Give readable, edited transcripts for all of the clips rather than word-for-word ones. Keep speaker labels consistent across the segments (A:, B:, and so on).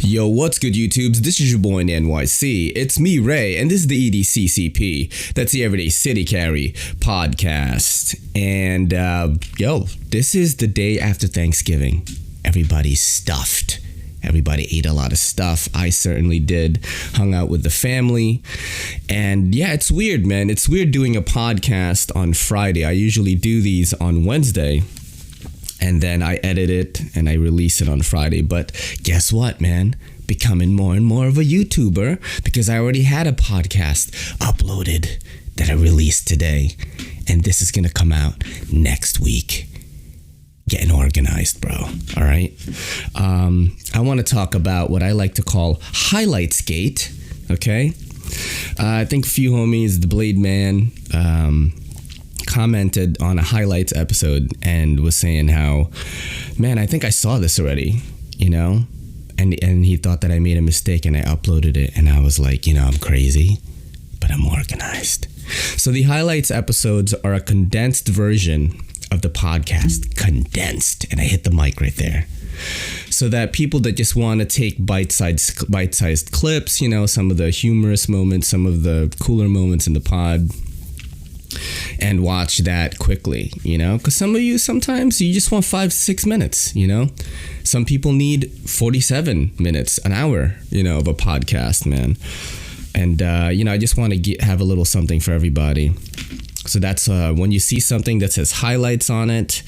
A: Yo, what's good, YouTubes? This is your boy in NYC. It's me, Ray, and this is the EDCCP. That's the Everyday City Carry Podcast. And, this is the day after Thanksgiving. Everybody's stuffed. Everybody ate a lot of stuff. I certainly did. Hung out with the family. And yeah, it's weird, man. It's weird doing a podcast on Friday. I usually do these on Wednesday. And then I edit it and I release it on Friday. But guess what, man? Becoming more and more of a YouTuber because I already had a podcast uploaded that I released today. And this is going to come out next week. Getting organized, bro. All right. I want to talk about what I like to call Highlightsgate. Okay. I think a few homies, the Blade Man, commented on a highlights episode and was saying how, man, I think I saw this already, and he thought that I made a mistake and I uploaded it, and I was like, I'm crazy, but I'm organized. So the highlights episodes are a condensed version of the podcast, condensed, and I hit the mic right there. So that people that just want to take bite-sized clips, some of the humorous moments, some of the cooler moments in the pod, and watch that quickly, because sometimes you just want 5-6 minutes, some people need 47 minutes, an hour, of a podcast, man. And, I just want to have a little something for everybody. So that's when you see something that says highlights on it,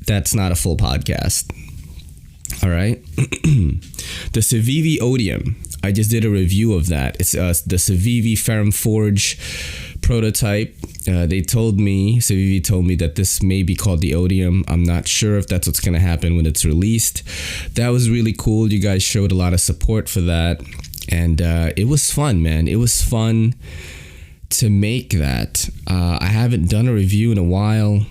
A: that's not a full podcast. All right. The CBD Odium. I just did a review of that. It's the CBD Ferrum Forge prototype. CBD told me that this may be called the Odium. I'm not sure if that's what's going to happen when it's released. That was really cool. You guys showed a lot of support for that. And it was fun, man. It was fun to make that. I haven't done a review in a while.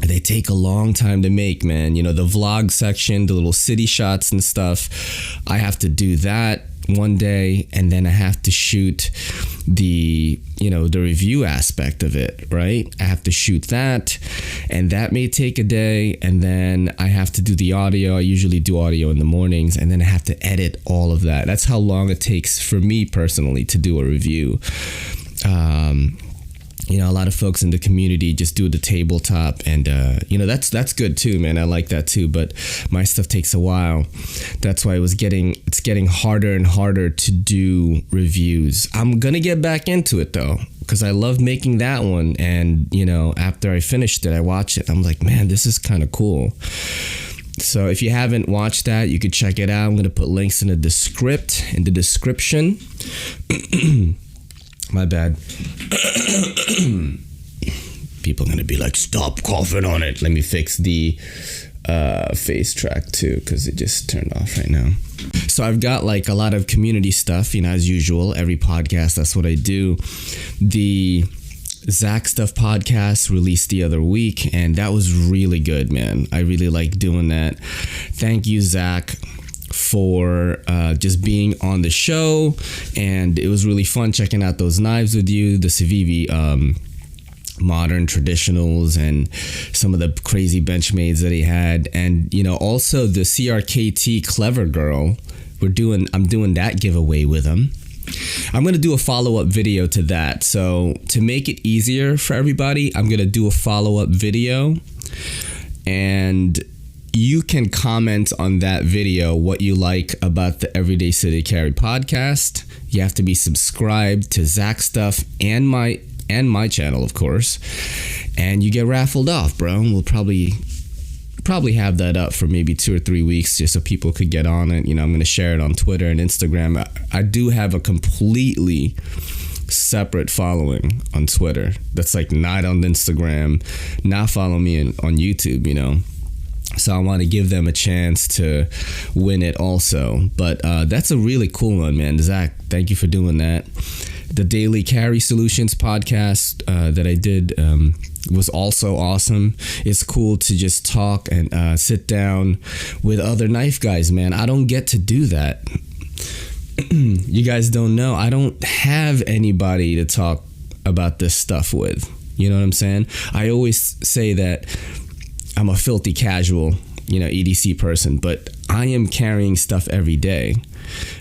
A: They take a long time to make, man. The vlog section, the little city shots and stuff. I have to do that one day, and then I have to shoot the review aspect of it, right? I have to shoot that, and that may take a day, and then I have to do the audio. I usually do audio in the mornings, and then I have to edit all of that. That's how long it takes for me personally to do a review. A lot of folks in the community just do the tabletop, and that's good too, man. I like that too, but my stuff takes a while. That's why it's getting harder and harder to do reviews. I'm gonna get back into it though, because I love making that one, and after I finished it, I watched it, I'm like, man, this is kind of cool. So if you haven't watched that, you could check it out. I'm gonna put links in the description. My bad. People are going to be like, stop coughing on it. Let me fix the face track too, because it just turned off right now. So I've got like a lot of community stuff, as usual. Every podcast, that's what I do. The Zach Stuff podcast released the other week, and that was really good, man. I really like doing that. Thank you, Zach, for just being on the show, and it was really fun checking out those knives with you, the CBD modern traditionals, and some of the crazy Benchmades that he had, and also the CRKT Clever Girl. I'm doing that giveaway with him. I'm going to do a follow-up video to that. So to make it easier for everybody, I'm going to do a follow-up video, and you can comment on that video what you like about the Everyday City Carry podcast. You have to be subscribed to Zach Stuff and my channel, of course, and you get raffled off, bro. We'll probably have that up for maybe 2 or 3 weeks just so people could get on it. I'm going to share it on Twitter and Instagram. I do have a completely separate following on Twitter that's like not on Instagram, not follow me on YouTube, So I want to give them a chance to win it also. But that's a really cool one, man. Zach, thank you for doing that. The Daily Carry Solutions podcast that I did was also awesome. It's cool to just talk and sit down with other knife guys, man. I don't get to do that. You guys don't know. I don't have anybody to talk about this stuff with. You know what I'm saying? I always say that I'm a filthy casual EDC person, but I am carrying stuff every day.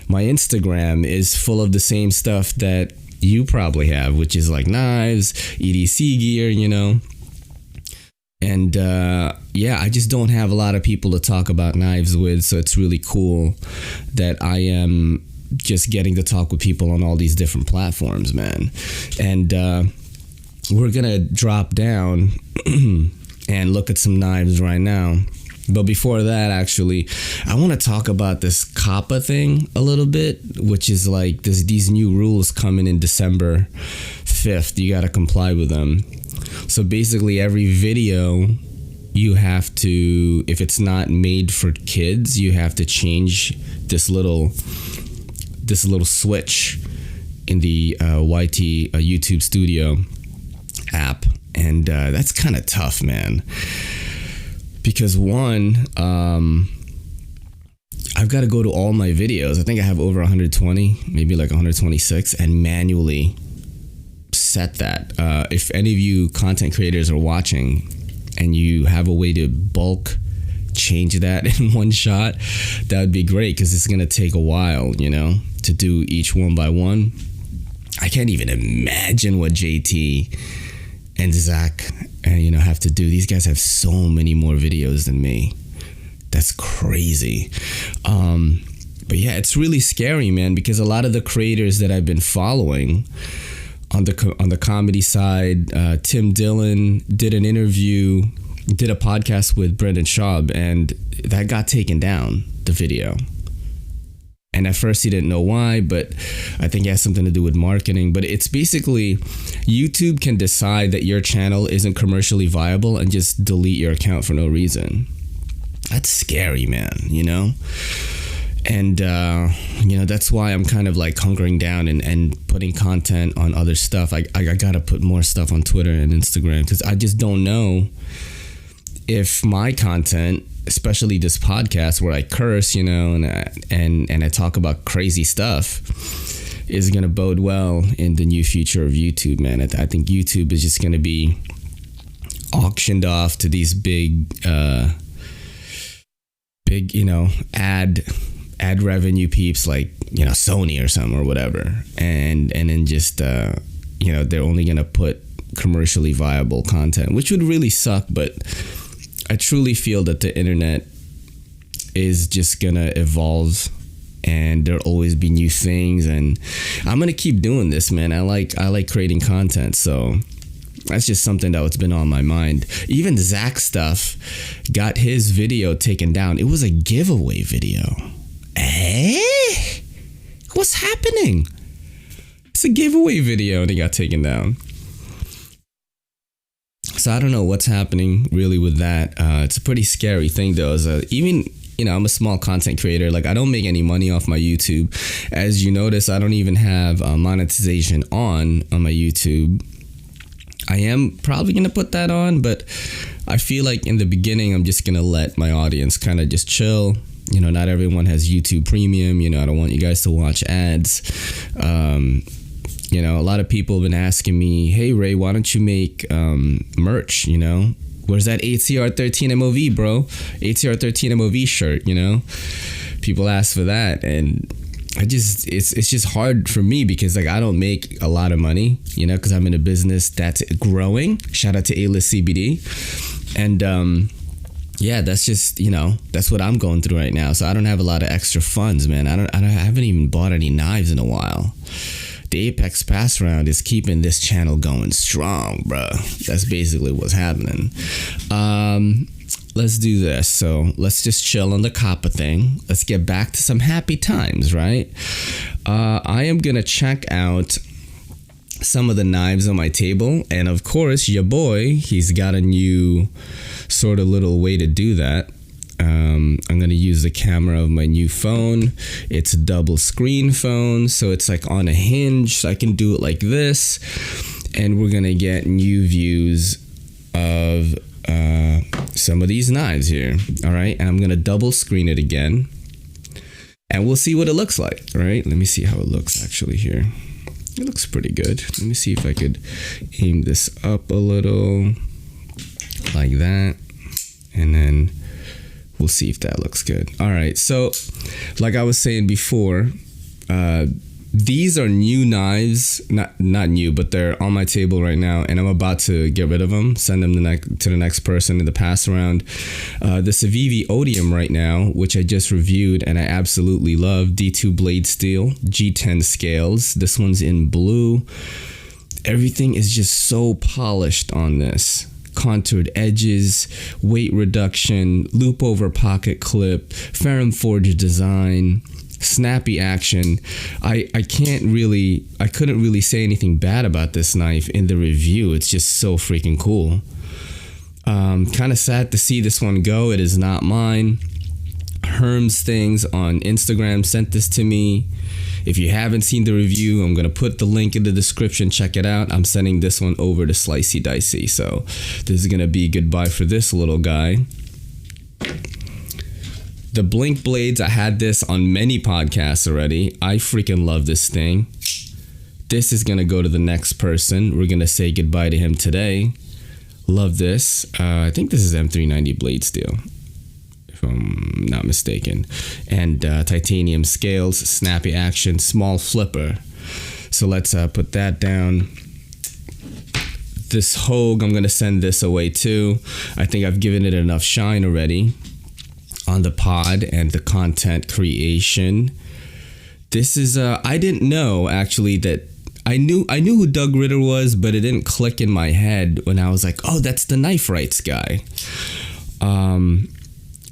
A: My Instagram is full of the same stuff that you probably have, which is like knives, EDC gear, And I just don't have a lot of people to talk about knives with, so it's really cool that I am just getting to talk with people on all these different platforms, man. And we're gonna drop down and look at some knives right now. But before that, actually, I want to talk about this COPPA thing a little bit, which is like these new rules coming in December 5th. You got to comply with them. So basically, every video you have to, if it's not made for kids, you have to change this little switch in the YT YouTube Studio app, and that's kind of tough, man. Because one, I've got to go to all my videos. I think I have over 120, maybe like 126, and manually set that. If any of you content creators are watching and you have a way to bulk change that in one shot, that would be great, because it's going to take a while, to do each one by one. I can't even imagine what JT and Zach have to do. These guys have so many more videos than me. That's crazy. But yeah, it's really scary, man, because a lot of the creators that I've been following on the comedy side, Tim Dillon did a podcast with Brendan Schaub, and that got taken down, the video. And at first he didn't know why, but I think it has something to do with marketing. But it's basically, YouTube can decide that your channel isn't commercially viable and just delete your account for no reason. That's scary, man, And, that's why I'm kind of like hunkering down and putting content on other stuff. I got to put more stuff on Twitter and Instagram, because I just don't know if my content, especially this podcast where I curse, and I talk about crazy stuff, is going to bode well in the new future of YouTube, man. I think YouTube is just going to be auctioned off to these big, ad revenue peeps like, Sony or something or whatever. And then just, they're only going to put commercially viable content, which would really suck, but I truly feel that the internet is just gonna evolve, and there'll always be new things, and I'm gonna keep doing this, man. I like creating content, so that's just something that's been on my mind. Even Zach stuff got his video taken down. It was a giveaway video. What's happening? It's a giveaway video and it got taken down. So I don't know what's happening really with that. It's a pretty scary thing though. Even, I'm a small content creator. Like, I don't make any money off my YouTube. As you notice, I don't even have monetization on my YouTube. I am probably going to put that on, but I feel like in the beginning, I'm just going to let my audience kind of just chill. Not everyone has YouTube Premium. I don't want you guys to watch ads. A lot of people have been asking me, hey, Ray, why don't you make merch, Where's that ATR13 MOV, bro? ATR13 MOV shirt, People ask for that, and it's just hard for me because, like, I don't make a lot of money, because I'm in a business that's growing. Shout out to A-List CBD. And, that's just, that's what I'm going through right now. So I don't have a lot of extra funds, man. I haven't even bought any knives in a while. The Apex Pass Round is keeping this channel going strong, bro. That's basically what's happening. Let's do this. So let's just chill on the COPPA thing. Let's get back to some happy times, right? I am going to check out some of the knives on my table. And of course, your boy, he's got a new sort of little way to do that. I'm going to use the camera of my new phone. It's a double screen phone, so it's like on a hinge, so I can do it like this. And we're going to get new views of some of these knives here. All right, and I'm going to double screen it again. And we'll see what it looks like, all right? Let me see how it looks actually here. It looks pretty good. Let me see if I could aim this up a little like that. And then We'll see if that looks good. All right. So like I was saying before, these are new knives, not new, but they're on my table right now, and I'm about to get rid of them, send them to the next person in the pass around. The Civivi Odium right now, which I just reviewed and I absolutely love, D2 blade steel, G10 scales. This one's in blue. Everything is just so polished on this. Contoured edges, weight reduction, loop over pocket clip, ferrum forged design, snappy action. I couldn't really say anything bad about this knife in the review. It's just so freaking cool. Kind of sad to see this one go. It is not mine. Herms Things on Instagram sent this to me. If you haven't seen the review, I'm going to put the link in the description. Check it out. I'm sending this one over to Slicey Dicey. So this is going to be goodbye for this little guy. The Blink Blades, I had this on many podcasts already. I freaking love this thing. This is going to go to the next person. We're going to say goodbye to him today. Love this. I think this is M390 blade steel, if I'm not mistaken. And titanium scales, snappy action, small flipper. So let's put that down. This Hogue, I'm going to send this away too. I think I've given it enough shine already on the pod and the content creation. This is I didn't know actually that I knew who Doug Ritter was, but it didn't click in my head when I was like, oh, that's the Knife Rights guy.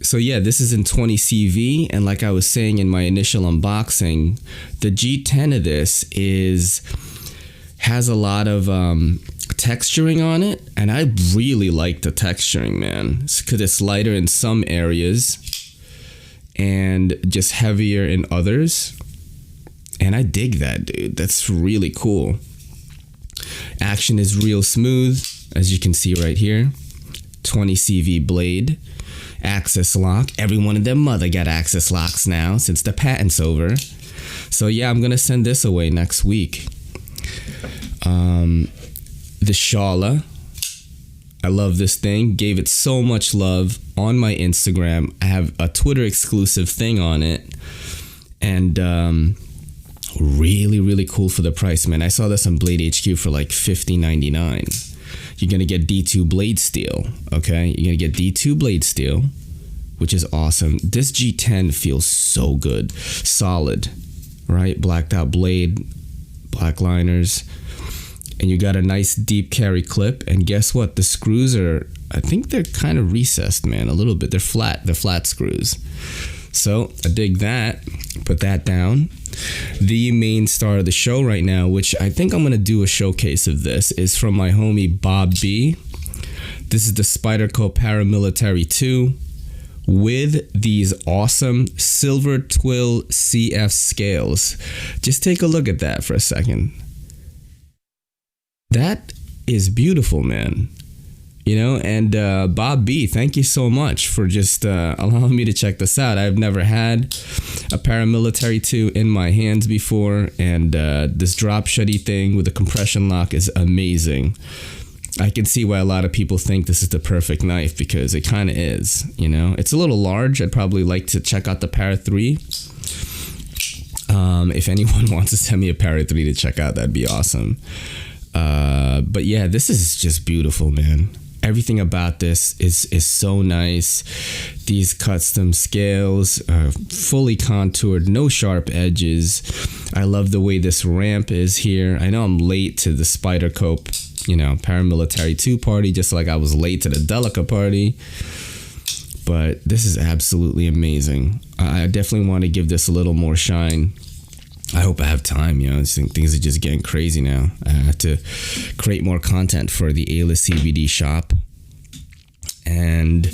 A: So yeah, this is in 20 CV, and like I was saying in my initial unboxing, the G10 of this has a lot of texturing on it, and I really like the texturing, man, because it's lighter in some areas and just heavier in others, and I dig that, dude. That's really cool. Action is real smooth, as you can see right here. 20 CV blade, access lock. Everyone and their mother got access locks now since the patent's over. So yeah, I'm gonna send this away next week. The Shala, I love this thing. Gave it so much love on my Instagram. I have a Twitter exclusive thing on it, and really cool for the price, man. I saw this on Blade HQ for like $50.99. You're gonna get D2 blade steel, okay? You're gonna get D2 blade steel, which is awesome. This G10 feels so good, solid, right? Blacked out blade, black liners. And you got a nice deep carry clip, and guess what? The screws are, I think they're kind of recessed, man, a little bit. They're flat screws. So I dig that. Put that down. The main star of the show right now, which I think I'm going to do a showcase of this, is from my homie Bob B. This is the Spyderco Paramilitary 2 with these awesome silver twill CF scales. Just take a look at that for a second. That is beautiful, man. You know, and Bob B, thank you so much for just allowing me to check this out. I've never had a Paramilitary 2 in my hands before, and this drop shutty thing with the compression lock is amazing. I can see why a lot of people think this is the perfect knife, because it kind of is, you know. It's a little large. I'd probably like to check out the Para 3. If anyone wants to send me a Para 3 to check out, that'd be awesome. But yeah, this is just beautiful, man. Everything about this is so nice. These custom scales are fully contoured, no sharp edges. I love the way this ramp is here. I know I'm late to the Spyderco, you know, Paramilitary 2 party, just like I was late to the Delica party. But this is absolutely amazing. I definitely want to give this a little more shine. I hope I have time, you know. I think things are just getting crazy now. I have to create more content for the Ayla CBD shop. And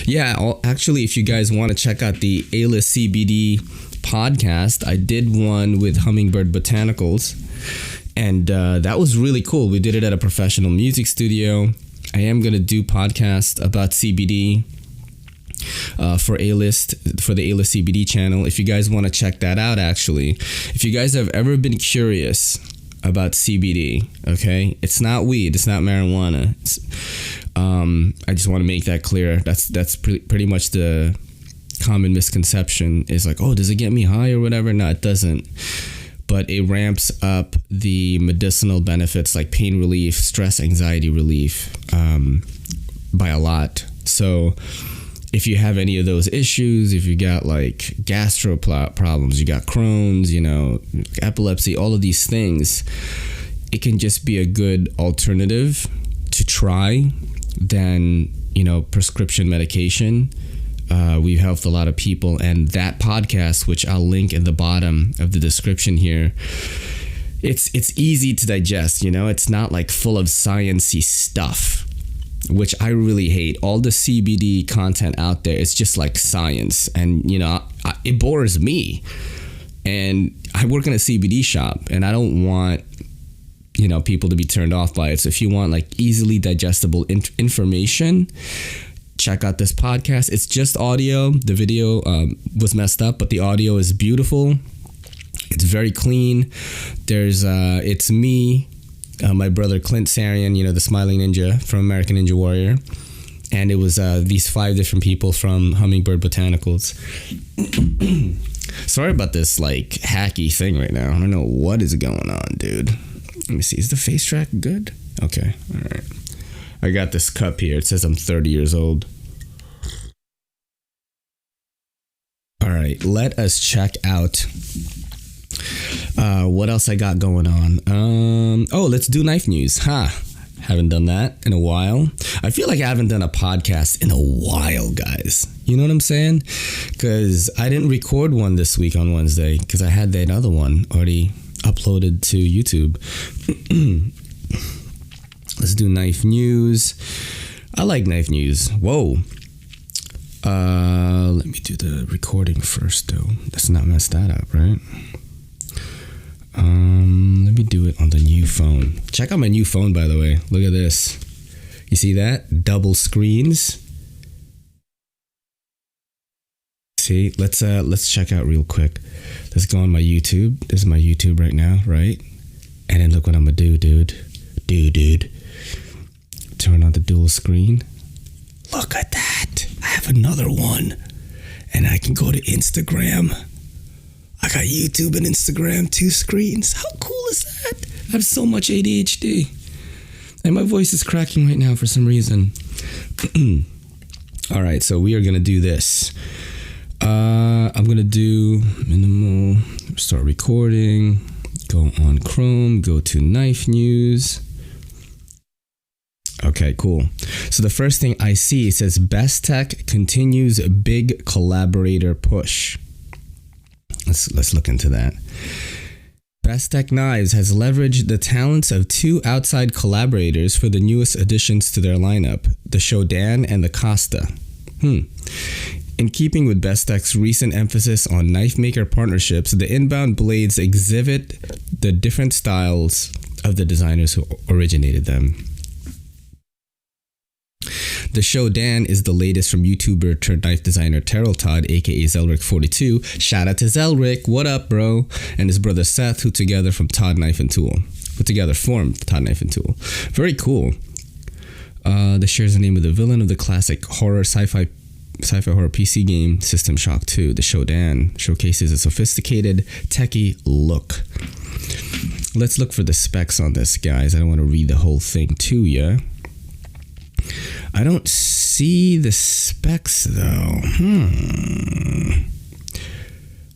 A: yeah, actually, if you guys want to check out the Ayla CBD podcast, I did one with Hummingbird Botanicals, and that was really cool. We did it at a professional music studio. I am going to do podcasts about CBD for the Ayla CBD channel. If you guys want to check that out, actually, if you guys have ever been curious about CBD, okay, it's not weed, it's not marijuana. I just want to make that clear. That's pretty much the common misconception is like, oh, does it get me high or whatever? No, it doesn't. But it ramps up the medicinal benefits like pain relief, stress, anxiety relief by a lot. So if you have any of those issues, if you got like gastro problems, you got Crohn's, epilepsy, all of these things, it can just be a good alternative to try than, prescription medication. We've helped a lot of people, and that podcast, which I'll link in the bottom of the description here, it's easy to digest. It's not like full of sciencey stuff, which I really hate. All the CBD content out there, it's just like science, and it bores me. And I work in a CBD shop, and I don't want people to be turned off by it. So if you want like easily digestible information, check out this podcast. It's just audio. The video was messed up, but the audio is beautiful. It's very clean. It's me, my brother Clint Sarian, the smiling ninja from American Ninja Warrior. And it was these 5 different people from Hummingbird Botanicals. Sorry about this like hacky thing right now. I don't know what is going on, dude. Let me see. Is the face track good? Okay. All right. I got this cup here. It says I'm 30 years old. All right. Let us check out what else I got going on. Let's do knife news. Haven't done that in a while. I feel like I haven't done a podcast in a while, guys. You know what I'm saying? Because I didn't record one this week on Wednesday because I had that other one already uploaded to YouTube. Let's do knife news. I like knife news. Whoa. Let me do the recording first, though. Let's not mess that up, right? Let me do it on the new phone. Check out my new phone, by the way. Look at this. You see that? Double screens. See, let's check out real quick. Let's go on my YouTube. This is my YouTube right now, right? And then look what I'm gonna do, dude. Turn on the dual screen. Look at that. I have another one. And I can go to Instagram. I got YouTube and Instagram, 2 screens. How cool is that? I have so much ADHD. And my voice is cracking right now for some reason. All right, so we are gonna do this. I'm gonna do minimal, start recording, go on Chrome, go to Knife News. Okay, cool. So the first thing I see says Best Tech continues big collaborator push. Let's look into that. Best Tech Knives has leveraged the talents of 2 outside collaborators for the newest additions to their lineup, the Shodan and the Costa. In keeping with Best Tech's recent emphasis on knife maker partnerships, the inbound blades exhibit the different styles of the designers who originated them. The Shodan is the latest from YouTuber turned knife designer Terrell Todd, aka Zelric42. Shout out to Zelric, what up, bro? And his brother Seth, who together formed Todd Knife and Tool. Very cool. This shares the name of the villain of the classic sci-fi horror PC game System Shock 2. The Shodan showcases a sophisticated, techie look. Let's look for the specs on this, guys. I don't want to read the whole thing to you. I don't see the specs, though.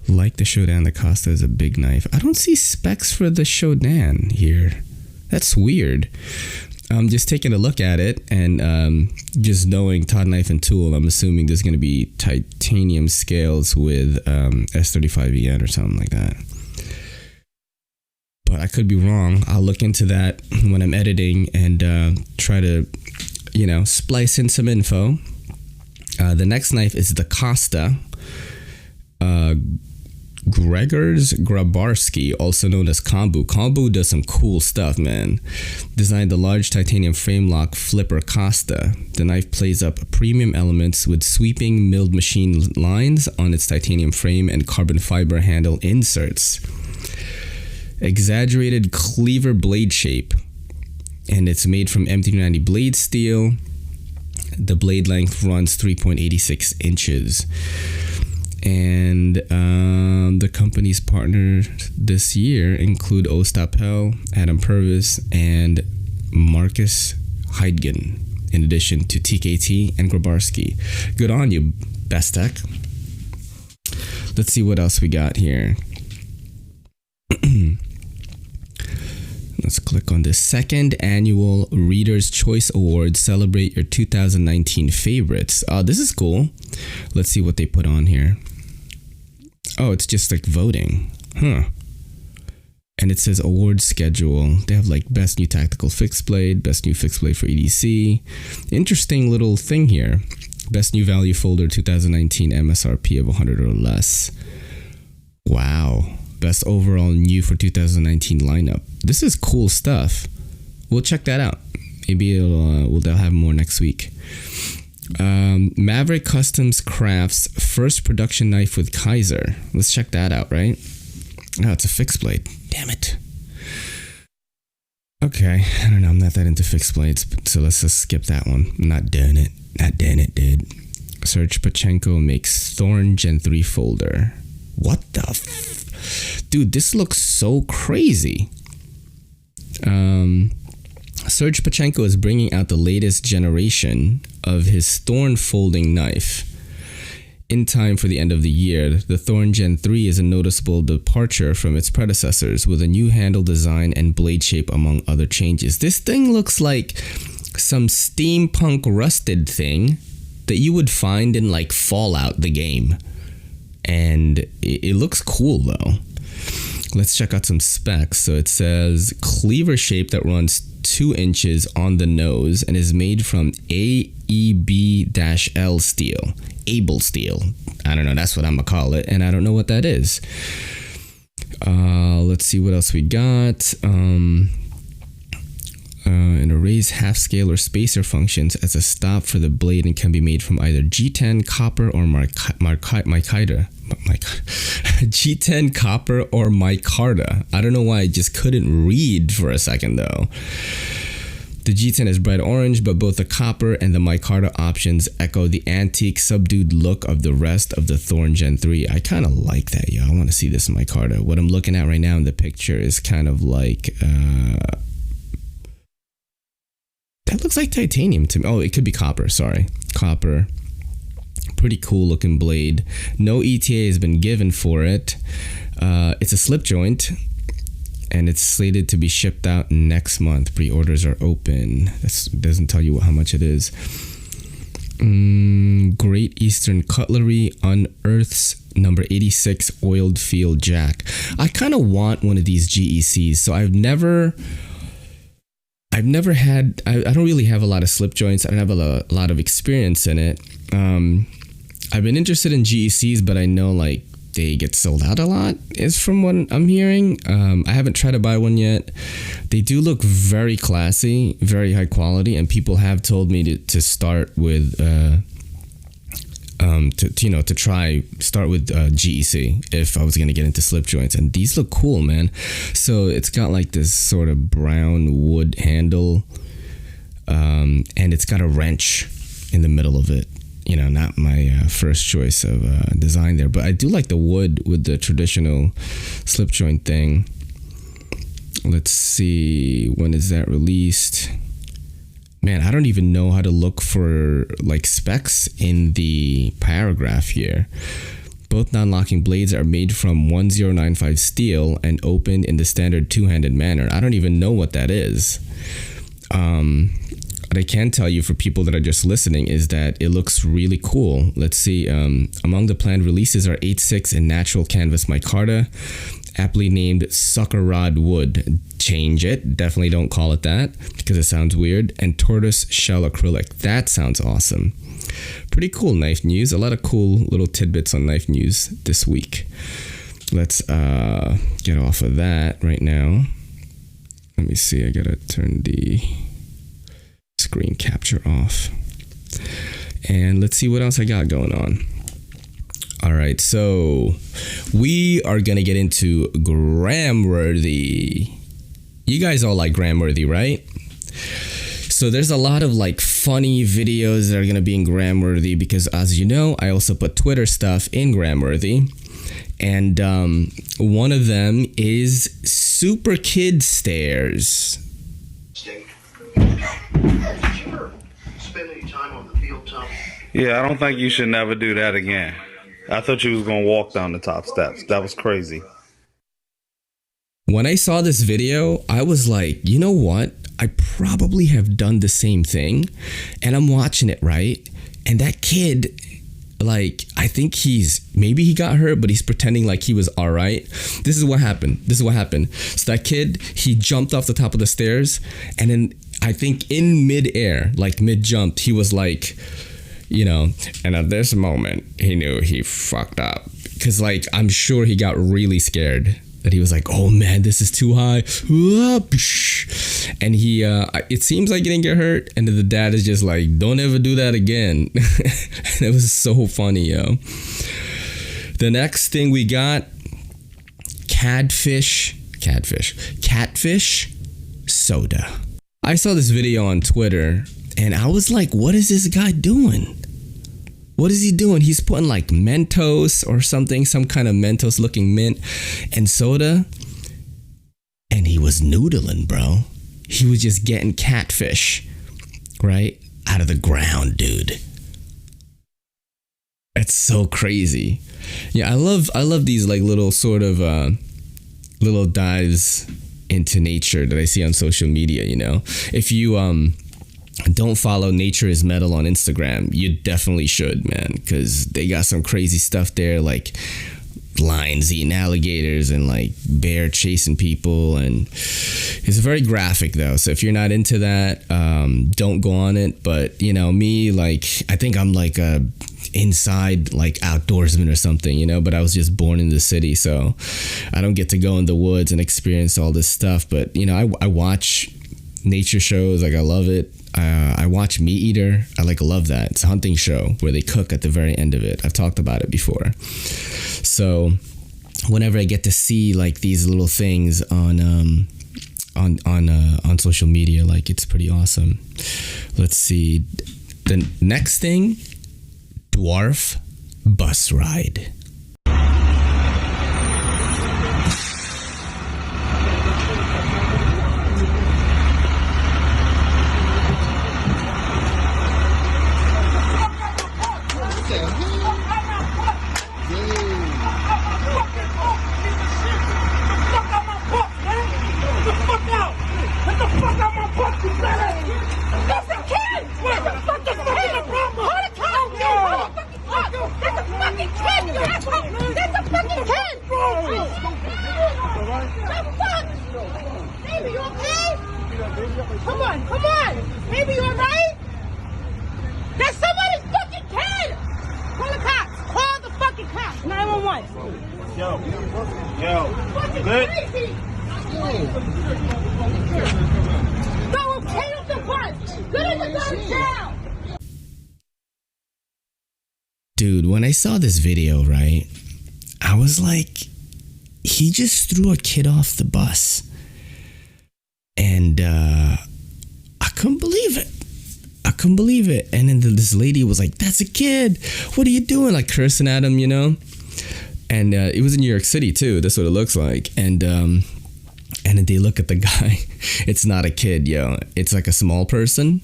A: Like the Shodan, the Costa is a big knife. I don't see specs for the Shodan here. That's weird. Just taking a look at it and just knowing Todd Knife and Tool, I'm assuming there's going to be titanium scales with S35EN or something like that. But I could be wrong. I'll look into that when I'm editing and try to, splice in some info. The next knife is the Costa. Gregors Grabarski, also known as Kombu. Kombu does some cool stuff, man. Designed the large titanium frame lock flipper Costa. The knife plays up premium elements with sweeping milled machine lines on its titanium frame and carbon fiber handle inserts. Exaggerated cleaver blade shape. And it's made from M390 blade steel. The blade length runs 3.86 inches. And the company's partner this year include Ostapel, Adam Purvis, and Marcus Heidgen, in addition to TKT and Grabarski. Good on you, Best Tech. Let's see what else we got here. Let's click on the second annual Reader's Choice Awards. Celebrate your 2019 favorites. This is cool. Let's see what they put on here. Oh, it's just like voting. Huh. And it says award schedule. They have like best new tactical fixed blade, best new fixed blade for EDC. Interesting little thing here. Best new value folder 2019 MSRP of 100 or less. Wow. Best overall new for 2019 lineup. This is cool stuff. We'll check that out. Maybe they'll have more next week. Maverick Customs crafts first production knife with Kaiser. Let's check that out, right? Oh, it's a fixed blade. Damn it. Okay, I don't know. I'm not that into fixed blades, so let's just skip that one. I'm not doing it. Not doing it, dude. Serge Pachenko makes Thorn Gen 3 folder. What the dude, this looks so crazy. Serge Pachenko is bringing out the latest generation of his Thorn folding knife in time for the end of the year. The Thorn Gen 3 is a noticeable departure from its predecessors with a new handle design and blade shape among other changes. This thing looks like some steampunk rusted thing that you would find in like Fallout the game. And it looks cool though. Let's check out some specs. So it says cleaver shape that runs 2 inches on the nose and is made from AEB-L steel. Able steel. I don't know. That's what I'm going to call it. And I don't know what that is. Let's see what else we got. An array's half scale or spacer functions as a stop for the blade and can be made from either G10, copper, or micarta. G10, copper, or micarta. I don't know why I just couldn't read for a second though. The G10 is bright orange, but both the copper and the micarta options echo the antique subdued look of the rest of the Thorn Gen 3. I kind of like that, yo. I want to see this micarta. What I'm looking at right now in the picture is kind of like... that looks like titanium to me. Oh, it could be copper. Sorry. Copper. Pretty cool looking blade. No ETA has been given for it. It's a slip joint. And it's slated to be shipped out next month. Pre-orders are open. That doesn't tell you how much it is. Great Eastern Cutlery unearths number 86 oiled field jack. I kind of want one of these GECs. So I've never had, I don't really have a lot of slip joints. I don't have a lot of experience in it. I've been interested in GECs, but I know like they get sold out a lot, is from what I'm hearing. I haven't tried to buy one yet. They do look very classy, very high quality, and people have told me to start with, start with GEC if I was going to get into slip joints. And these look cool, man. So it's got like this sort of brown wood handle, and it's got a wrench in the middle of it. You know, not my first choice of design there, but I do like the wood with the traditional slip joint thing. Let's see, when is that released? Man, I don't even know how to look for like specs in the paragraph here. Both non-locking blades are made from 1095 steel and opened in the standard two-handed manner. I don't even know what that is. What I can tell you for people that are just listening is that it looks really cool. Let's see. Among the planned releases are 8.6 in natural canvas micarta, aptly named sucker rod wood. Change it. Definitely don't call it that because it sounds weird. And tortoise shell acrylic. That sounds awesome. Pretty cool Knifenews. A lot of cool little tidbits on Knifenews this week. Let's get off of that right now. Let me see. I gotta turn the screen capture off. And let's see what else I got going on. All right, so we are going to get into Gramworthy. You guys all like Gramworthy, right? So there's a lot of like funny videos that are going to be in Gramworthy, because as you know, I also put Twitter stuff in Gramworthy. And one of them is Super Kid Stairs.
B: Yeah, I don't think you should never do that again. I thought you was going to walk down the top steps. That was crazy.
A: When I saw this video, I was like, you know what? I probably have done the same thing. And I'm watching it, right? And that kid, like, I think maybe he got hurt, but he's pretending like he was all right. This is what happened. So that kid, he jumped off the top of the stairs. And then I think in midair, like mid-jump, he was like, you know, and at this moment, he knew he fucked up. Because, like, I'm sure he got really scared. That he was like, oh man, this is too high. And he, it seems like he didn't get hurt. And then the dad is just like, don't ever do that again. And it was so funny, yo. The next thing we got, catfish soda. I saw this video on Twitter and I was like, what is this guy doing? What is he doing? He's putting like Mentos or something, some kind of Mentos looking mint and soda. And he was noodling, bro. He was just getting catfish, right? Out of the ground, dude. It's so crazy. Yeah, I love these like little sort of little dives into nature that I see on social media, you know. If you don't follow Nature is Metal on Instagram, you definitely should, man, because they got some crazy stuff there, like lions eating alligators and like bear chasing people, and it's very graphic though, so if you're not into that, don't go on it. But you know me, like I think I'm like a inside like outdoorsman or something, you know, but I was just born in the city, so I don't get to go in the woods and experience all this stuff. But you know, I watch nature shows, like I love it. I watch Meat Eater. I love that. It's a hunting show where they cook at the very end of it. I've talked about it before. So whenever I get to see like these little things on social media, like it's pretty awesome. Let's see. The next thing, Wharf Bus Ride.
C: Come on! Baby, you alright? That's somebody's fucking kid! Call the cops! Call the fucking cops! 911!
B: Yo,
C: Fucking
B: good?
C: crazy! Throw a kid off the bus! Good as a gun down!
A: Dude, when I saw this video, right, I was like, he just threw a kid off the bus. And I couldn't believe it. And then this lady was like, that's a kid. What are you doing? Like cursing at him, you know? And it was in New York City too. That's what it looks like. And then they look at the guy. It's not a kid, yo. It's like a small person.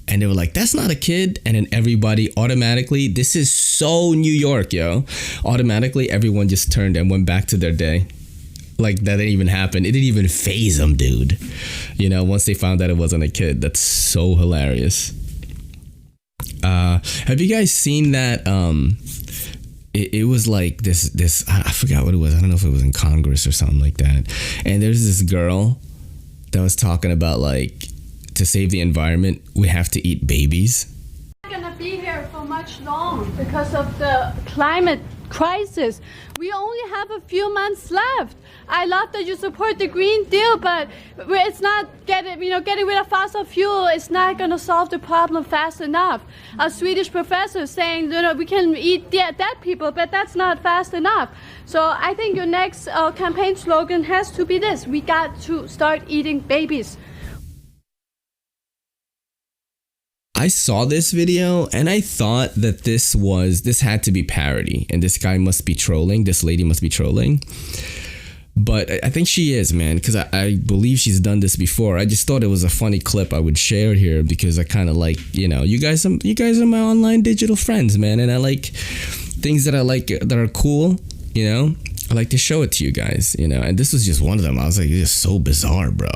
A: And they were like, that's not a kid. And then everybody automatically, this is so New York, yo. Automatically, everyone just turned and went back to their day. Like that didn't even happen. It didn't even faze them, dude. You know, once they found out it wasn't a kid. That's so hilarious. Have you guys seen that? It was like this. I forgot what it was. I don't know if it was in Congress or something like that. And there's this girl that was talking about like, to save the environment, we have to eat babies.
D: We're not gonna be here for much long because of the climate crisis. We only have a few months left. I love that you support the Green Deal, but it's not getting rid of fossil fuel. It's not going to solve the problem fast enough. A Swedish professor saying, we can eat dead people, but that's not fast enough. So I think your next campaign slogan has to be this: we got to start eating babies.
A: I saw this video and I thought that this had to be parody and this guy must be trolling. This lady must be trolling. But I think she is, man, because I believe she's done this before. I just thought it was a funny clip I would share here because I kind of like, you guys are my online digital friends, man. And I like things that I like that are cool, I like to show it to you guys, and this was just one of them. I was like, it's so bizarre, bro.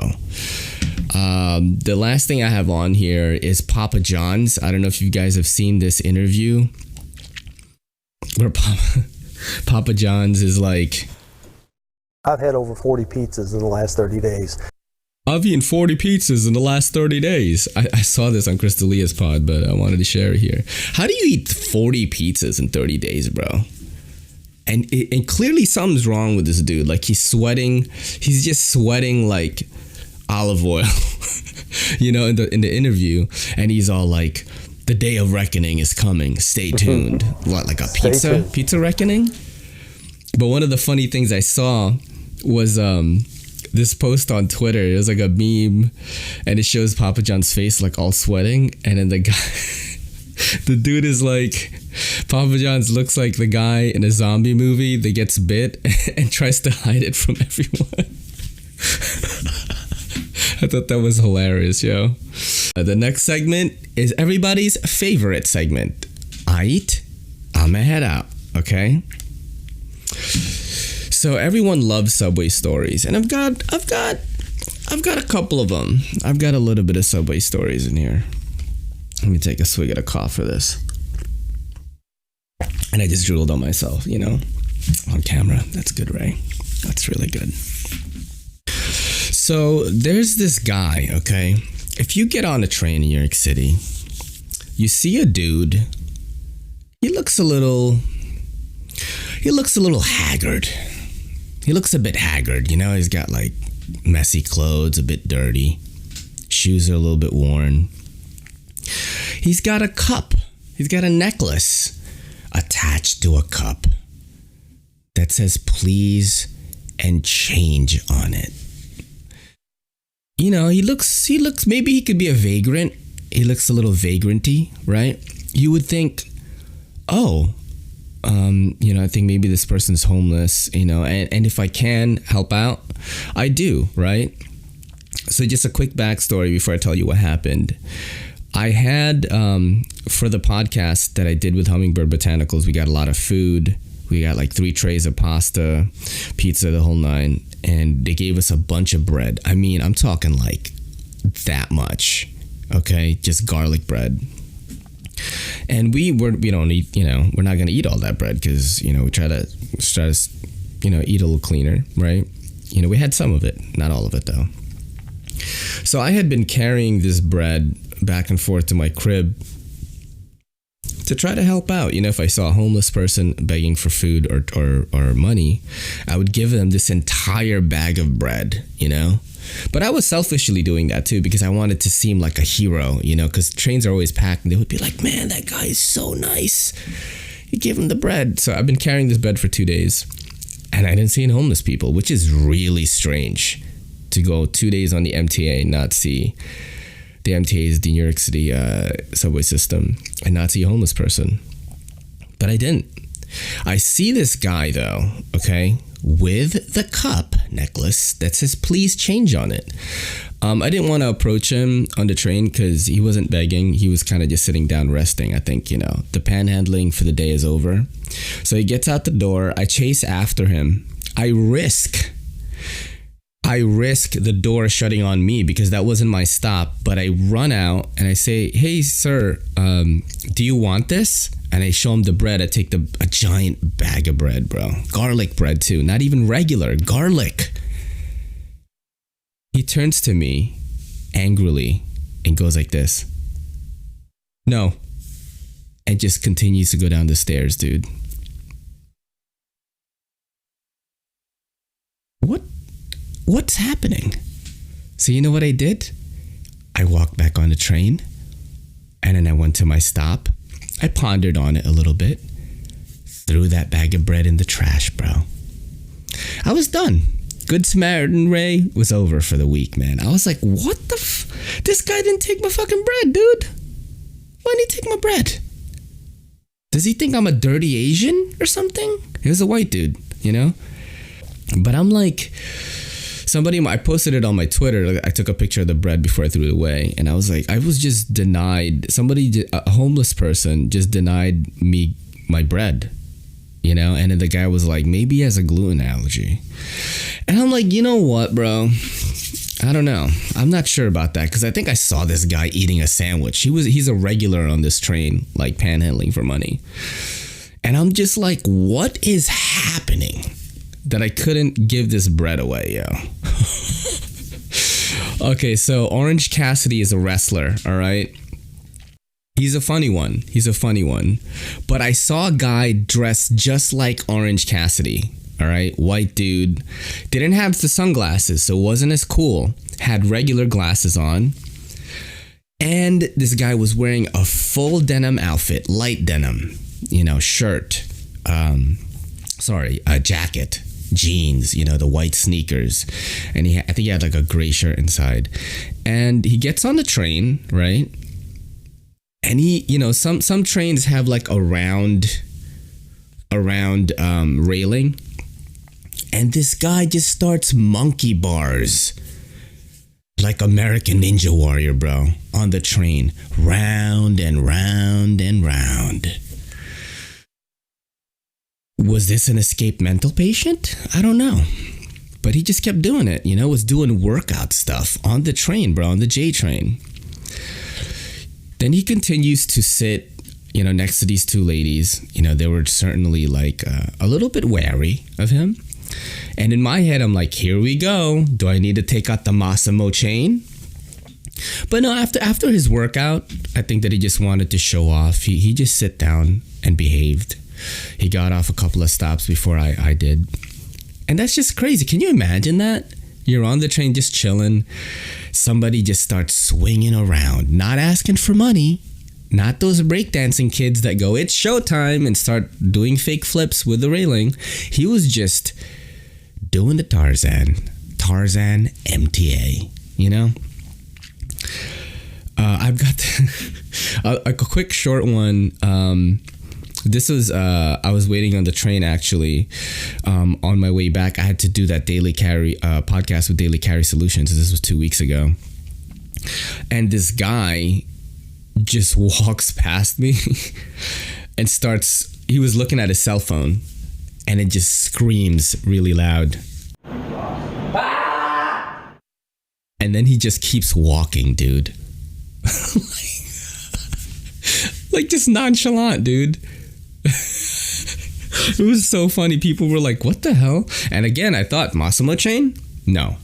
A: The last thing I have on here is Papa John's. I don't know if you guys have seen this interview where Papa John's is like,
E: I've had over 40 pizzas in the last 30 days.
A: I've eaten 40 pizzas in the last 30 days. I saw this on Crystalia's pod, but I wanted to share it here. How do you eat 40 pizzas in 30 days, bro? And clearly something's wrong with this dude. Like he's sweating. He's just sweating like olive oil, in the interview. And he's all like, the day of reckoning is coming. Stay tuned. What, like a pizza reckoning? But one of the funny things I saw was this post on Twitter. It was like a meme, and it shows Papa John's face like all sweating, and then the dude is like, Papa John's looks like the guy in a zombie movie that gets bit and tries to hide it from everyone. I thought that was hilarious, yo. The next segment is everybody's favorite segment. I'ma head out, okay? So everyone loves Subway stories, and I've got a couple of them. I've got a little bit of Subway stories in here. Let me take a swig of the coffee for this. And I just drooled on myself, on camera. That's good, Ray. That's really good. So there's this guy, okay? If you get on a train in New York City, you see a dude. He looks a little haggard. He looks a bit haggard, He's got like messy clothes, a bit dirty. Shoes are a little bit worn. He's got a cup. He's got a necklace attached to a cup that says please and change on it. He looks, maybe he could be a vagrant. He looks a little vagranty, right? You would think, I think maybe this person's homeless, and if I can help out, I do, right? So just a quick backstory before I tell you what happened. I had, for the podcast that I did with Hummingbird Botanicals, we got a lot of food. We got like 3 trays of pasta, pizza, the whole nine. And they gave us a bunch of bread. I mean, I'm talking like that much, okay? Just garlic bread. And we don't eat, we're not going to eat all that bread because, we try to eat a little cleaner, right? We had some of it, not all of it though. So I had been carrying this bread back and forth to my crib to try to help out. If I saw a homeless person begging for food or money, I would give them this entire bag of bread, But I was selfishly doing that too because I wanted to seem like a hero, because trains are always packed and they would be like, man, that guy is so nice. You give him the bread. So I've been carrying this bread for 2 days and I didn't see any homeless people, which is really strange to go 2 days on the MTA and not see. The MTA is the New York City subway system, and not see a homeless person. But I didn't. I see this guy though, okay, with the cup necklace that says please change on it. I didn't want to approach him on the train because he wasn't begging. He was kind of just sitting down resting. I think, the panhandling for the day is over. So he gets out the door. I chase after him. I risk the door shutting on me because that wasn't my stop. But I run out and I say, hey, sir, do you want this? And I show him the bread. I take a giant bag of bread, bro. Garlic bread too. Not even regular. Garlic. He turns to me angrily and goes like this. No. And just continues to go down the stairs, dude. What's happening? So you know what I did? I walked back on the train and then I went to my stop. I pondered on it a little bit. Threw that bag of bread in the trash, bro. I was done. Good Samaritan Ray was over for the week, man. I was like, what the this guy didn't take my fucking bread, dude. Why did he take my bread? Does he think I'm a dirty Asian or something? He was a white dude, you know? But I'm like, I posted it on my Twitter. I took a picture of the bread before I threw it away. And I was like, I was just denied. A homeless person just denied me my bread, you know? And then the guy was like, maybe he has a gluten allergy. And I'm like, you know what, bro? I don't know. I'm not sure about that because I think I saw this guy eating a sandwich. He's a regular on this train, like panhandling for money. And I'm just like, what is happening that I couldn't give this bread away, yo? Okay, so Orange Cassidy is a wrestler, all right? He's a funny one. But I saw a guy dressed just like Orange Cassidy. All right, white dude, didn't have the sunglasses, so wasn't as cool, had regular glasses on, and this guy was wearing a full denim outfit, light denim, you know, shirt, a jacket, jeans, you know, the white sneakers, and I think he had like a gray shirt inside, and he gets on the train, right, and he, you know, some trains have like a round railing. And this guy just starts monkey bars like American Ninja Warrior, bro, on the train. Round and round and round. Was this an escaped mental patient? I don't know. But he just kept doing it, you know, was doing workout stuff on the train, bro, on the J train. Then he continues to sit, you know, next to these two ladies. You know, they were certainly like a little bit wary of him. And in my head, I'm like, here we go. Do I need to take out the Massimo chain? But no, after his workout, I think that he just wanted to show off. He just sat down and behaved. He got off a couple of stops before I did. And that's just crazy. Can you imagine that? You're on the train just chilling. Somebody just starts swinging around, not asking for money. Not those breakdancing kids that go, it's showtime, and start doing fake flips with the railing. He was just doing the Tarzan MTA, you know? I've got a quick short one. This was, I was waiting on the train actually. On my way back, I had to do that Daily Carry podcast with Daily Carry Solutions. This was 2 weeks ago. And this guy just walks past me and he was looking at his cell phone and it just screams really loud. And then he just keeps walking, dude. like just nonchalant, dude. It was so funny. People were like, what the hell? And again, I thought, Massimo chain? No.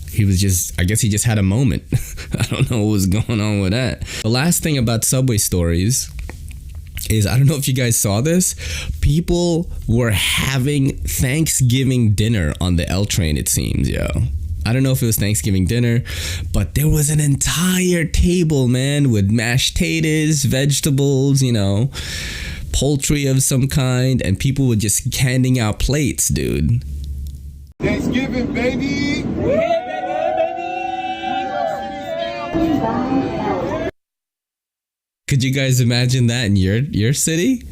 A: He was just, I guess he just had a moment. I don't know what was going on with that. The last thing about subway stories is, I don't know if you guys saw this. People were having Thanksgiving dinner on the L train, it seems, yo. I don't know if it was Thanksgiving dinner, but there was an entire table, man, with mashed potatoes, vegetables, you know, poultry of some kind, and people were just handing out plates, dude.
F: Thanksgiving, baby!
A: Could you guys imagine that in your city?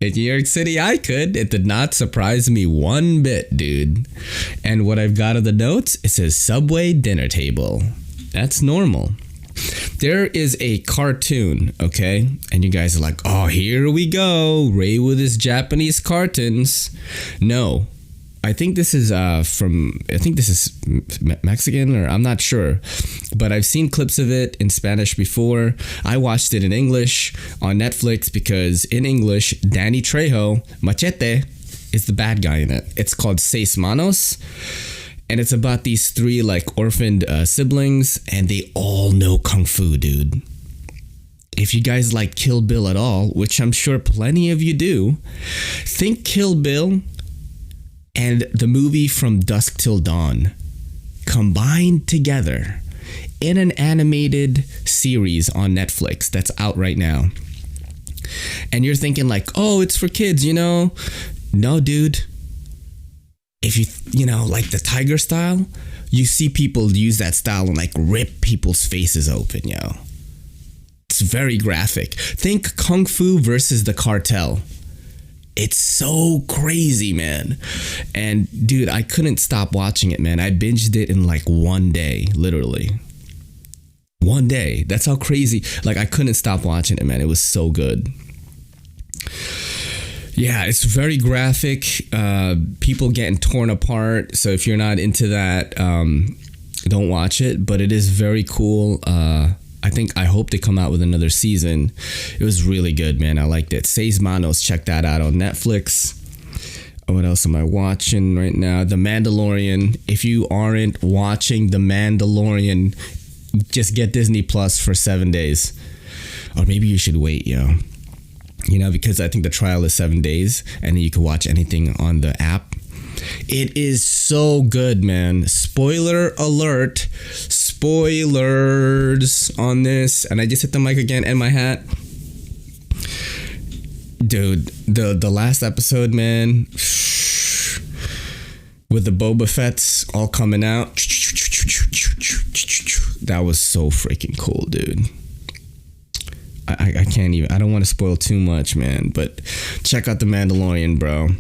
A: In New York City, I could. It did not surprise me one bit, dude. And what I've got of the notes, it says Subway dinner table. That's normal. There is a cartoon, okay? And you guys are like, oh, here we go. Ray with his Japanese cartoons. No. I think this is Mexican, or I'm not sure, but I've seen clips of it in Spanish before. I watched it in English on Netflix because in English, Danny Trejo, Machete, is the bad guy in it. It's called Seis Manos, and it's about these three like orphaned siblings, and they all know Kung Fu, dude. If you guys like Kill Bill at all, which I'm sure plenty of you do, think Kill Bill and the movie From Dusk Till Dawn combined together in an animated series on Netflix that's out right now. And you're thinking like, oh, it's for kids, you know? No, dude. If you know, like the tiger style, you see people use that style and like rip people's faces open, yo. It's very graphic. Think Kung Fu versus the Cartel. It's so crazy, man. And dude, I couldn't stop watching it, man. I binged it in like one day, literally. One day. That's how crazy. Like, I couldn't stop watching it, man. It was so good. Yeah, it's very graphic. People getting torn apart. So if you're not into that, don't watch it. But it is very cool. I hope they come out with another season. It was really good, man. I liked it. Seis Manos, check that out on Netflix. What else am I watching right now? The Mandalorian. If you aren't watching The Mandalorian, just get Disney Plus for 7 days. Or maybe you should wait, yo. You know, because I think the trial is 7 days and then you can watch anything on the app. It is so good, man. Spoiler alert. Spoilers on this. And I just hit the mic again and my hat. Dude, the last episode, man, with the Boba Fett's all coming out. That was so freaking cool, dude. I can't even, I don't want to spoil too much, man, but check out The Mandalorian, bro.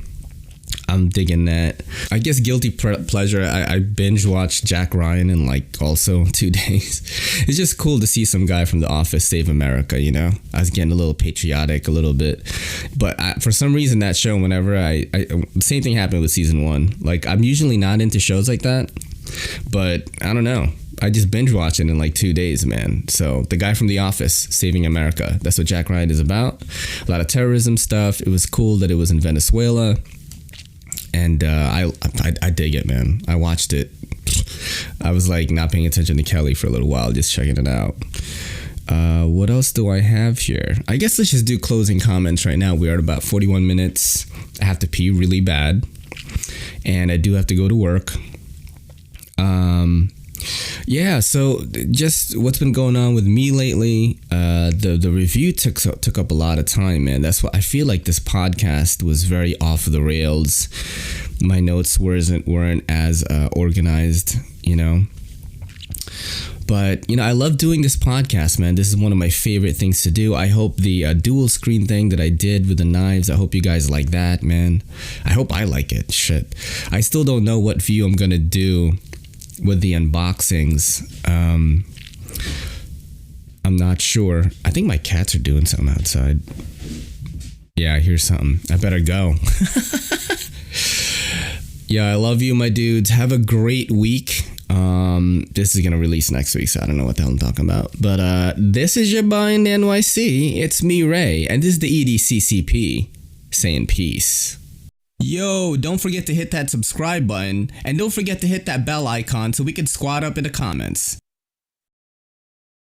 A: I'm digging that. I guess guilty pleasure, I binge watched Jack Ryan in like also 2 days. It's just cool to see some guy from The Office save America, you know? I was getting a little patriotic a little bit. But for some reason that show, whenever the same thing happened with season 1. Like, I'm usually not into shows like that, but I don't know. I just binge watched it in like 2 days, man. So the guy from The Office saving America. That's what Jack Ryan is about. A lot of terrorism stuff. It was cool that it was in Venezuela. And I dig it, man. I watched it. I was like not paying attention to Kelly for a little while, just checking it out. What else do I have here? I guess let's just do closing comments right now. We are at about 41 minutes. I have to pee really bad. And I do have to go to work. Yeah, so just what's been going on with me lately. The review took up a lot of time, man. That's why I feel like this podcast was very off the rails. My notes weren't as organized, you know. But, you know, I love doing this podcast, man. This is one of my favorite things to do. I hope the dual screen thing that I did with the knives, I hope you guys like that, man. I hope I like it. Shit. I still don't know what view I'm going to do with the unboxings. I'm not sure. I think my cats are doing something outside. Yeah, I hear something. I better go. Yeah, I love you, my dudes. Have a great week. This is gonna release next week, so I don't know what the hell I'm talking about. But this is your boy in NYC. It's me, Ray, and this is the EDCCP saying peace. Yo, don't forget to hit that subscribe button, and don't forget to hit that bell icon so we can squad up in the comments.